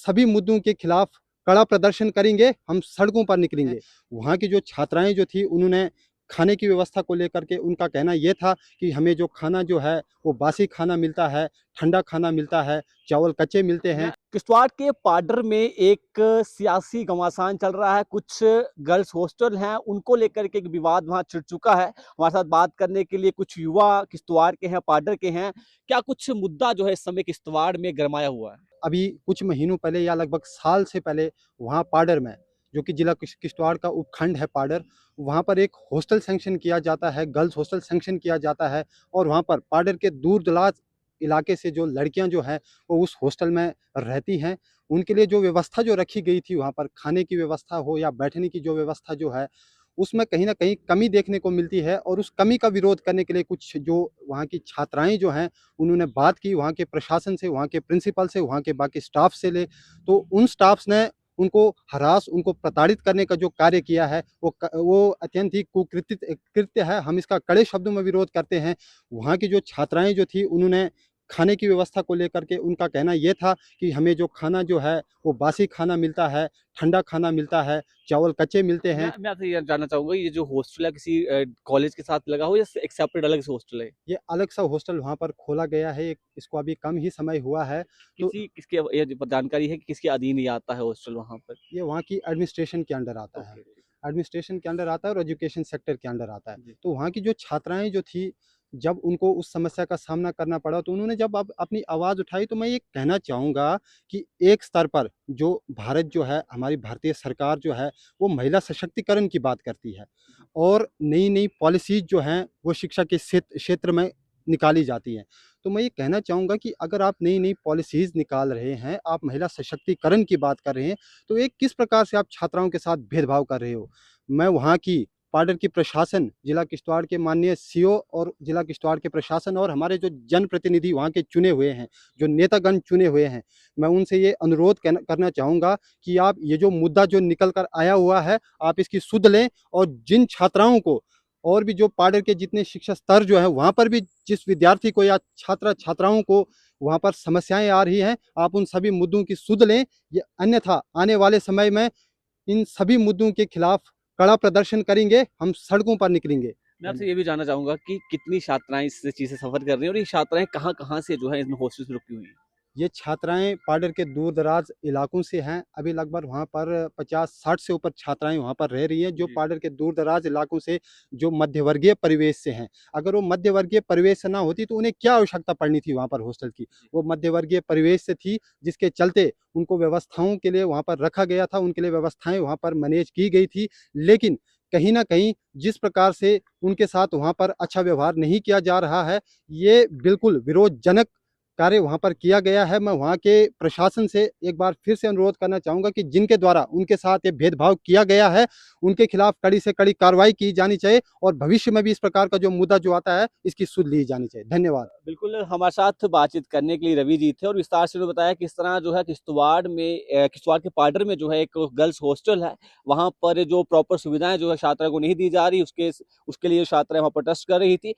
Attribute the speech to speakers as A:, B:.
A: सभी मुद्दों के खिलाफ कड़ा प्रदर्शन करेंगे, हम सड़कों पर निकलेंगे। वहाँ की जो छात्राएं जो थी उन्होंने खाने की व्यवस्था को लेकर के उनका कहना ये था कि हमें जो खाना जो है वो बासी खाना मिलता है, ठंडा खाना मिलता है, चावल कच्चे मिलते हैं।
B: किश्तवाड़ के पाडर में एक सियासी घमासान चल रहा है। कुछ गर्ल्स हॉस्टल हैं, उनको लेकर के एक विवाद वहां छिड़ चुका है। हमारे साथ बात करने के लिए कुछ युवा किश्तवाड़ के हैं, पाडर के हैं। क्या कुछ मुद्दा जो है इस समय किश्तवाड़ में गरमाया हुआ है?
A: अभी कुछ महीनों पहले या लगभग साल से पहले वहाँ पाडर में, जो कि जिला किश्तवाड़ का उपखंड है पाडर, वहाँ पर एक हॉस्टल सैंक्शन किया जाता है, गर्ल्स हॉस्टल सैंक्शन किया जाता है। और वहाँ पर पाडर के दूर दराज इलाके से जो लड़कियां जो हैं वो उस हॉस्टल में रहती हैं। उनके लिए जो व्यवस्था जो रखी गई थी वहाँ पर, खाने की व्यवस्था हो या बैठने की जो व्यवस्था जो है, उसमें कहीं न कहीं कमी देखने को मिलती है। और उस कमी का विरोध करने के लिए कुछ जो वहाँ की छात्राएँ जो हैं, उन्होंने बात की वहाँ के प्रशासन से, वहाँ के प्रिंसिपल से, वहाँ के बाकी स्टाफ से तो उन स्टाफ्स ने उनको प्रताड़ित करने का जो कार्य किया है, वो अत्यंत ही कृत्य है। हम इसका कड़े शब्दों में विरोध करते हैं। वहाँ की जो छात्राएँ जो थी, उन्होंने खाने की व्यवस्था को लेकर के उनका कहना ये था कि हमें जो खाना जो है, वो बासी खाना मिलता है, ठंडा खाना मिलता है, चावल कच्चे मिलते हैं।
B: मैं आपसे ये जानना चाहूंगा, ये जो हॉस्टल है किसी कॉलेज के साथ लगा हो या एक सेपरेट अलग से हॉस्टल है?
A: ये अलग सा हॉस्टल वहाँ पर खोला गया है, इसको अभी कम ही समय हुआ है। तो
B: किसके ये जानकारी है कि किसके अधीन ये आता है हॉस्टल वहां पर?
A: ये वहाँ की एडमिनिस्ट्रेशन के अंडर आता है।
B: ओके।
A: एडमिनिस्ट्रेशन के अंडर आता है और एजुकेशन सेक्टर के अंडर आता है।
B: जी।
A: तो वहाँ की जो छात्राएँ जो थी, जब उनको उस समस्या का सामना करना पड़ा, तो उन्होंने जब अब अपनी आवाज़ उठाई, तो मैं ये कहना चाहूँगा कि एक स्तर पर जो भारत जो है, हमारी भारतीय सरकार जो है, वो महिला सशक्तिकरण की बात करती है। और नई-नई पॉलिसीज़ जो हैं, वो शिक्षा के क्षेत्र में निकाली जाती हैं। तो मैं ये कहना चाहूँगा कि अगर आप नई-नई पॉलिसीज़ निकाल रहे हैं, आप महिला सशक्तिकरण की बात कर रहे हैं, तो एक किस प्रकार से आप छात्राओं के साथ भेदभाव कर रहे हो? मैं वहाँ की पाडर की प्रशासन, जिला किश्तवाड़ के माननीय सीओ और जिला किश्तवाड़ के प्रशासन और हमारे जो जनप्रतिनिधि वहाँ के चुने हुए हैं, जो नेतागण चुने हुए हैं, मैं उनसे ये अनुरोध करना चाहूँगा कि आप ये जो मुद्दा जो निकल कर आया हुआ है, आप इसकी सुध लें। और जिन छात्राओं को, और भी जो पाडर के जितने शिक्षा स्तर जो है, वहाँ पर भी जिस विद्यार्थी को या छात्राओं को वहाँ पर समस्याएँ आ रही हैं, आप उन सभी मुद्दों की सुध लें। ये अन्यथा आने वाले समय में इन सभी मुद्दों के खिलाफ कड़ा प्रदर्शन करेंगे, हम सड़कों पर निकलेंगे।
B: मैं आपसे ये भी जानना चाहूंगा कि कितनी छात्राएं इस चीज से सफर कर रही हैं और ये छात्राएं कहाँ कहाँ से जो है इन हॉस्टल में रुकी हुई हैं?
A: ये छात्राएँ पाडर के दूर-दराज इलाकों से हैं। अभी लगभग वहाँ पर 50-60 से ऊपर छात्राएँ वहाँ पर रह रही हैं, जो
B: जी।
A: पाडर के दूर-दराज इलाकों से, जो मध्यवर्गीय परिवेश से हैं। अगर वो मध्यवर्गीय परिवेश से ना होती, तो उन्हें क्या आवश्यकता पड़नी थी वहाँ पर हॉस्टल की? वो मध्यवर्गीय परिवेश से थी, जिसके चलते उनको व्यवस्थाओं के लिए वहाँ पर रखा गया था, उनके लिए व्यवस्थाएँ वहाँ पर मैनेज की गई थी। लेकिन कहीं न कहीं जिस प्रकार से उनके साथ वहाँ पर अच्छा व्यवहार नहीं किया जा रहा है, ये बिल्कुल विरोधजनक कार्य वहाँ पर किया गया है। मैं वहाँ के प्रशासन से एक बार फिर से अनुरोध करना चाहूँगा कि जिनके द्वारा उनके साथ ये भेदभाव किया गया है, उनके खिलाफ कड़ी से कड़ी कार्रवाई की जानी चाहिए और भविष्य में भी इस प्रकार का जो मुद्दा जो आता है, इसकी सुध ली जानी चाहिए। धन्यवाद।
B: बिल्कुल, हमारे साथ बातचीत करने के लिए रवि जी थे और विस्तार से उन्होंने बताया किस तरह जो है किश्तवाड़ में किश्तवाड़ के पाडर में जो है एक गर्ल्स हॉस्टल है। वहाँ पर जो प्रॉपर सुविधाएं जो है छात्रा को नहीं दी जा रही, उसके लिए छात्राएं वहाँ प्रोटेस्ट कर रही थी।